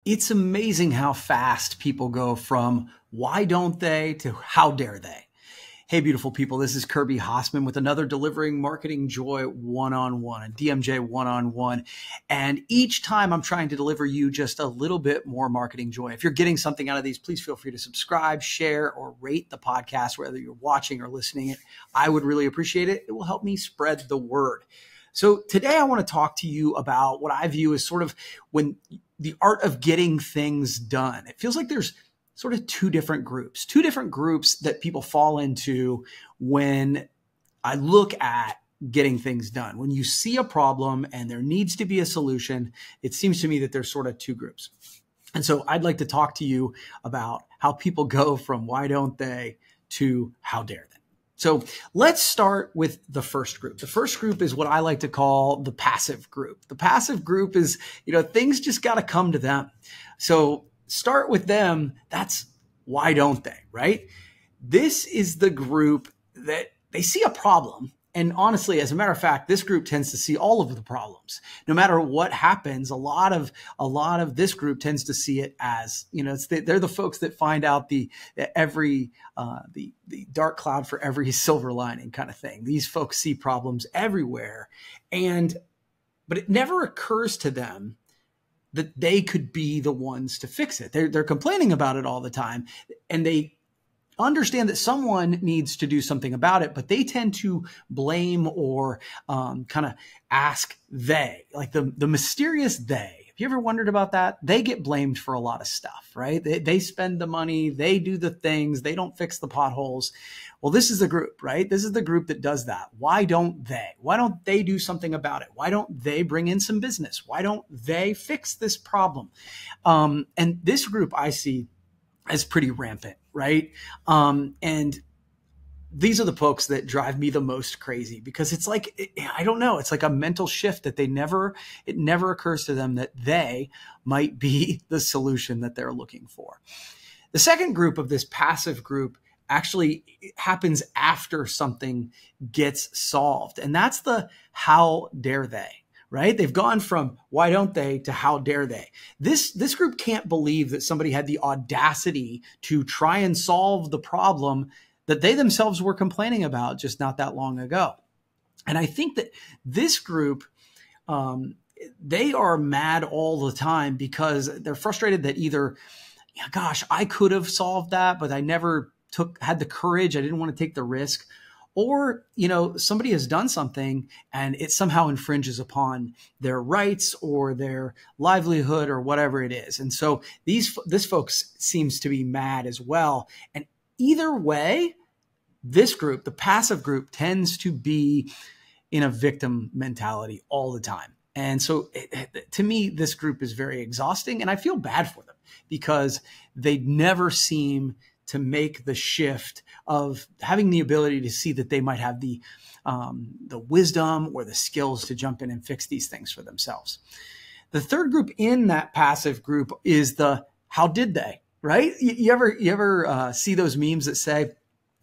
It's amazing how fast people go from why don't they to how dare they. Hey, beautiful people, this is Kirby Hasseman with another Delivering Marketing Joy one-on-one, a DMJ one-on-one. And each time I'm trying to deliver you just a little bit more marketing joy. If you're getting something out of these, please feel free to subscribe, share, or rate the podcast, whether you're watching or listening it. I would really appreciate it. It will help me spread the word. So today I want to talk to you about what I view as sort of when the art of getting things done. It feels like there's sort of two different groups that people fall into when I look at getting things done. When you see a problem and there needs to be a solution, it seems to me that there's sort of two groups. And so I'd like to talk to you about how people go from why don't they to how dare they. So let's start with the first group. The first group is what I like to call the passive group. The passive group is, things just got to come to them. So start with them. That's why don't they, right? This is the group that they see a problem. And honestly, as a matter of fact, this group tends to see all of the problems. No matter what happens, a lot of this group tends to see it as, they're the folks that find out the dark cloud for every silver lining kind of thing. These folks see problems everywhere, but it never occurs to them that they could be the ones to fix it. They're complaining about it all the time, and they understand that someone needs to do something about it, but they tend to blame or kind of ask they, like the mysterious they. Have you ever wondered about that? They get blamed for a lot of stuff, right? They spend the money, they do the things, they don't fix the potholes. Well, this is the group, right? This is the group that does that. Why don't they? Why don't they do something about it? Why don't they bring in some business? Why don't they fix this problem? And this group I see as pretty rampant, right? And these are the folks that drive me the most crazy, because it's like, I don't know, it's like a mental shift that it never occurs to them that they might be the solution that they're looking for. The second group of this passive group actually happens after something gets solved. And that's the how dare they. Right? They've gone from why don't they to how dare they. This group can't believe that somebody had the audacity to try and solve the problem that they themselves were complaining about just not that long ago. And I think that this group, they are mad all the time because they're frustrated that either, gosh, I could have solved that, but I never had the courage. I didn't want to take the risk. Or, somebody has done something and it somehow infringes upon their rights or their livelihood or whatever it is. And so this folks seems to be mad as well. And either way, this group, the passive group, tends to be in a victim mentality all the time. And so to me, this group is very exhausting, and I feel bad for them because they never seem to make the shift of having the ability to see that they might have the wisdom or the skills to jump in and fix these things for themselves. The third group in that passive group is the how did they, right? You ever see those memes that say,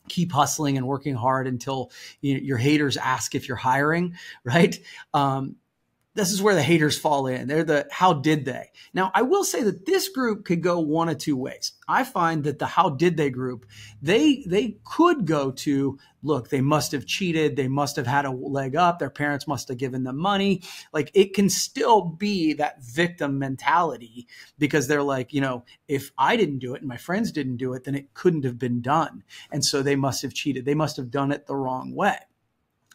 keep hustling and working hard until your haters ask if you're hiring, right? This is where the haters fall in. They're the how did they. Now, I will say that this group could go one of two ways. I find that the how did they group, they could go to, look, they must have cheated. They must have had a leg up. Their parents must have given them money. Like, it can still be that victim mentality because they're like, if I didn't do it and my friends didn't do it, then it couldn't have been done. And so they must have cheated. They must have done it the wrong way.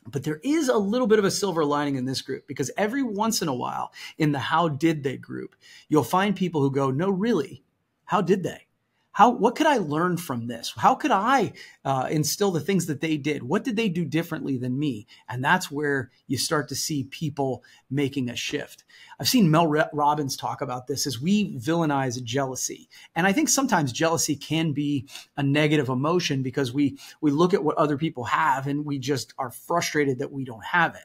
But there is a little bit of a silver lining in this group, because every once in a while in the how did they group, you'll find people who go, no, really, how did they? What could I learn from this? How could I instill the things that they did? What did they do differently than me? And that's where you start to see people making a shift. I've seen Mel Robbins talk about this as we villainize jealousy. And I think sometimes jealousy can be a negative emotion because we look at what other people have and we just are frustrated that we don't have it.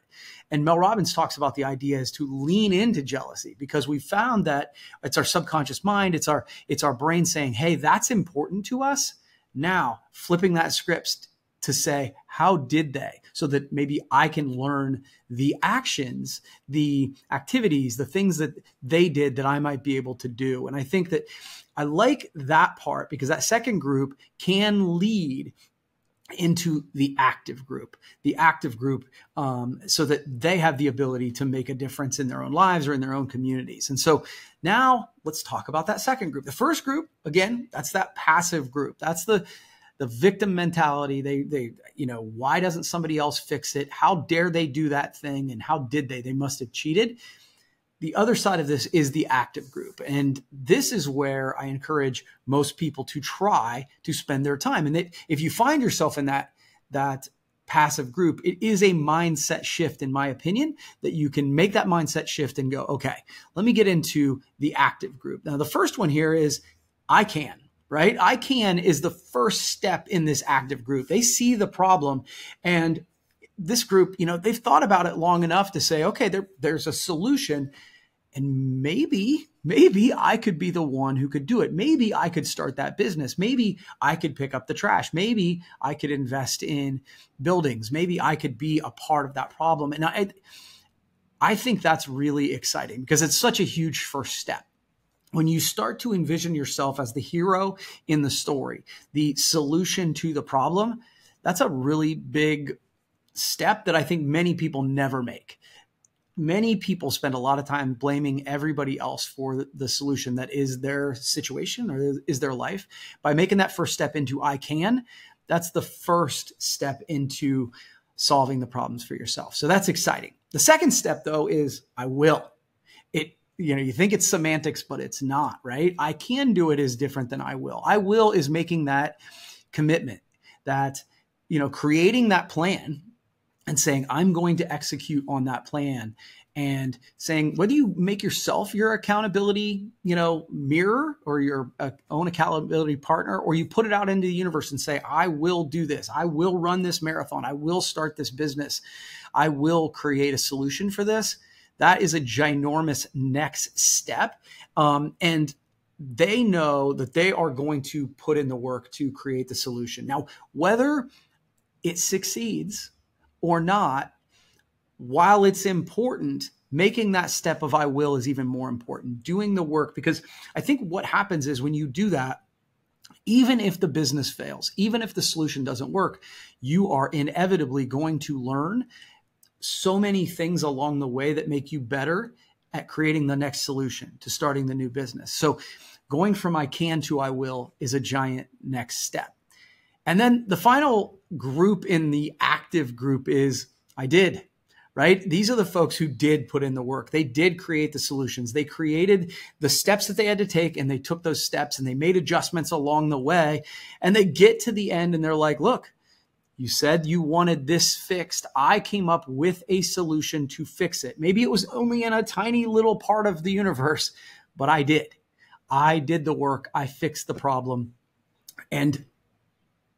And Mel Robbins talks about the idea is to lean into jealousy, because we found that it's our subconscious mind. It's our brain saying, hey, that's important to us. Now flipping that script to say, how did they? so that maybe I can learn the actions, the activities, the things that they did that I might be able to do. And I think that I like that part because that second group can lead into the active group, so that they have the ability to make a difference in their own lives or in their own communities. And so now let's talk about that second group. The first group, again, that's that passive group. That's the victim mentality. They, why doesn't somebody else fix it? How dare they do that thing? And how did they? They must have cheated. The other side of this is the active group. And this is where I encourage most people to try to spend their time. And if you find yourself in that passive group, it is a mindset shift, in my opinion, that you can make that mindset shift and go, okay, let me get into the active group. Now, the first one here is I can, right? I can is the first step in this active group. They see the problem, and this group, they've thought about it long enough to say, okay, there's a solution, and maybe I could be the one who could do it. Maybe I could start that business. Maybe I could pick up the trash. Maybe I could invest in buildings. Maybe I could be a part of that problem. And I think that's really exciting because it's such a huge first step. When you start to envision yourself as the hero in the story, the solution to the problem, that's a really big step that I think many people never make. Many people spend a lot of time blaming everybody else for the solution that is their situation or is their life. By making that first step into I can, that's the first step into solving the problems for yourself. So that's exciting. The second step, though, is I will. You think it's semantics, but it's not, right? I can do it is different than I will. I will is making that commitment, that, creating that plan and saying, I'm going to execute on that plan, and saying, whether you make yourself your accountability, mirror, or your own accountability partner, or you put it out into the universe and say, I will do this. I will run this marathon. I will start this business. I will create a solution for this. That is a ginormous next step. And they know that they are going to put in the work to create the solution. Now, whether it succeeds or not, while it's important, making that step of I will is even more important. Doing the work, because I think what happens is when you do that, even if the business fails, even if the solution doesn't work, you are inevitably going to learn so many things along the way that make you better at creating the next solution, to starting the new business. So going from I can to I will is a giant next step. And then the final group in the active group is I did, right? These are the folks who did put in the work. They did create the solutions. They created the steps that they had to take, and they took those steps and they made adjustments along the way. And they get to the end and they're like, look, you said you wanted this fixed. I came up with a solution to fix it. Maybe it was only in a tiny little part of the universe, but I did. I did the work. I fixed the problem. And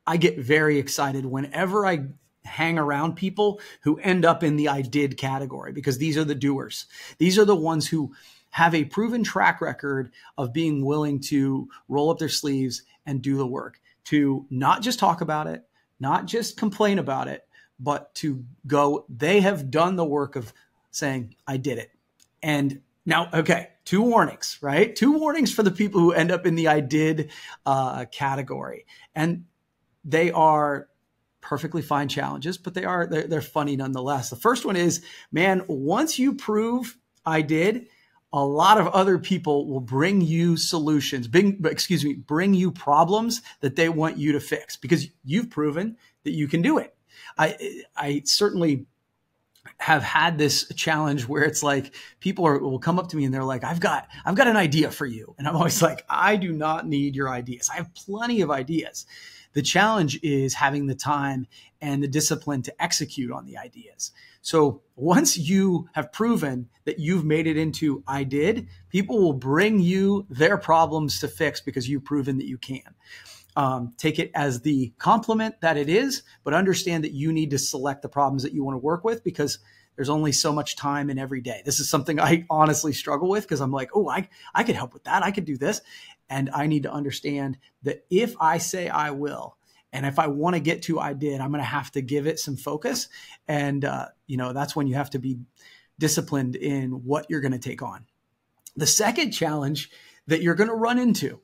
I get very excited whenever I hang around people who end up in the I did category, because these are the doers. These are the ones who have a proven track record of being willing to roll up their sleeves and do the work, to not just talk about it, not just complain about it, but to go, they have done the work of saying, I did it. And now, okay, 2 warnings, right? 2 warnings for the people who end up in the I did category. And they are perfectly fine challenges, but they're funny nonetheless. The first one is, man, once you prove I did, a lot of other people will bring you solutions, bring you problems that they want you to fix, because you've proven that you can do it. I certainly have had this challenge where it's like people will come up to me and they're like, I've got an idea for you. And I'm always like, I do not need your ideas. I have plenty of ideas. The challenge is having the time and the discipline to execute on the ideas. So once you have proven that you've made it into I did, people will bring you their problems to fix because you've proven that you can. Take it as the compliment that it is, but understand that you need to select the problems that you want to work with, because there's only so much time in every day. This is something I honestly struggle with, because I'm like, oh, I could help with that. I could do this. And I need to understand that if I say I will, And if I want to get to I did, I'm going to have to give it some focus. And, that's when you have to be disciplined in what you're going to take on. The second challenge that you're going to run into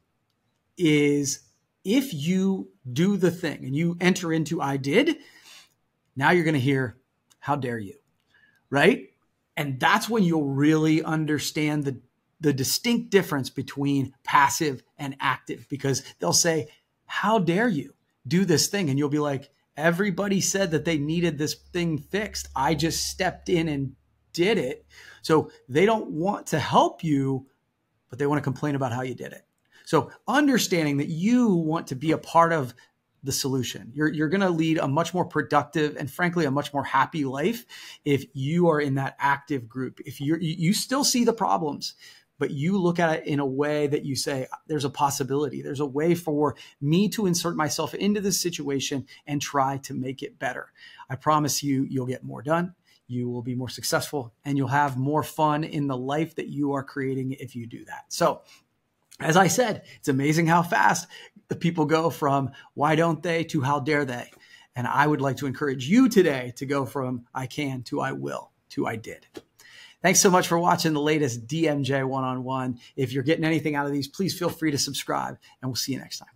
is if you do the thing and you enter into I did, now you're going to hear, how dare you, right? And that's when you'll really understand the distinct difference between passive and active, because they'll say, how dare you do this thing? And you'll be like, everybody said that they needed this thing fixed. I just stepped in and did it. So they don't want to help you, but they want to complain about how you did it. So understanding that you want to be a part of the solution, you're going to lead a much more productive and frankly, a much more happy life if you are in that active group. If you still see the problems, but you look at it in a way that you say, there's a possibility. There's a way for me to insert myself into this situation and try to make it better. I promise you, you'll get more done. You will be more successful and you'll have more fun in the life that you are creating if you do that. So as I said, it's amazing how fast the people go from why don't they to how dare they. And I would like to encourage you today to go from I can to I will to I did. Thanks so much for watching the latest DMJ one-on-one. If you're getting anything out of these, please feel free to subscribe and we'll see you next time.